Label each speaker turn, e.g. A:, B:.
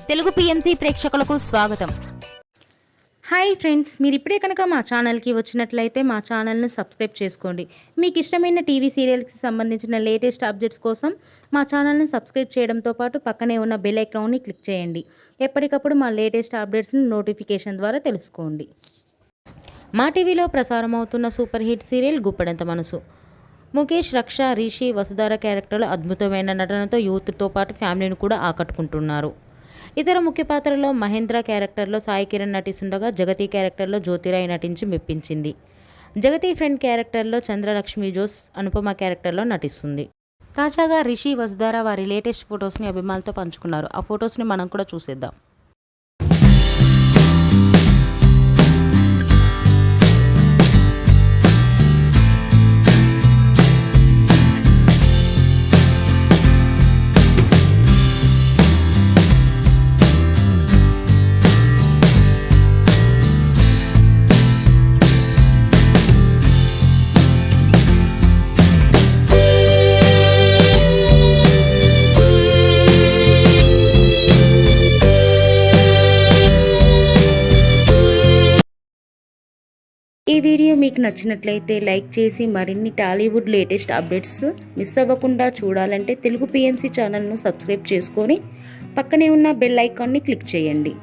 A: Telugu PMC ప్రేక్షకులకు స్వాగతం.
B: Hi friends, మీరు ఇప్పుడే కనుక మా ఛానల్కి వచ్చినట్లయితే మా ఛానల్ని సబ్స్క్రైబ్ చేసుకోండి. మీకు ఇష్టమైన టీవీ సీరియల్కి సంబంధించిన లేటెస్ట్ అప్డేట్స్ కోసం మా ఛానల్ని సబ్స్క్రైబ్ చేయడంతో పాటు పక్కనే ఉన్న బెల్ ఐకాన్ని క్లిక్ చేయండి. ఎప్పటికప్పుడు మా లేటెస్ట్ అప్డేట్స్ని నోటిఫికేషన్ ద్వారా తెలుసుకోండి. మా టీవీలో ప్రసారం అవుతున్న సూపర్ హిట్ సీరియల్ గుప్పెడంత మనసు. ముఖేష్, రక్ష, రిషి, వసుధార క్యారెక్టర్లు అద్భుతమైన నటనతో యూత్తో పాటు ఫ్యామిలీని కూడా ఆకట్టుకుంటున్నారు. ఇతర ముఖ్య పాత్రలో మహేంద్ర క్యారెక్టర్లో సాయి కిరణ్ నటిస్తుండగా జగతి క్యారెక్టర్లో జ్యోతిరాయ్ నటించి మెప్పించింది. జగతి ఫ్రెండ్ క్యారెక్టర్లో చంద్రలక్ష్మి జోస్ అనుపమ క్యారెక్టర్లో నటిస్తుంది. తాజాగా రిషి, వసుధార వారి లేటెస్ట్ ఫొటోస్ని అభిమానులతో పంచుకున్నారు. ఆ ఫొటోస్ని మనం కూడా చూసేద్దాం. ఈ వీడియో మీకు నచ్చినట్లయితే లైక్ చేసి మరిన్ని టాలీవుడ్ లేటెస్ట్ అప్డేట్స్ మిస్ అవ్వకుండా చూడాలంటే తెలుగు పిఎంసి ఛానల్ను సబ్స్క్రైబ్ చేసుకొని పక్కనే ఉన్న బెల్ ఐకాన్ని క్లిక్ చేయండి.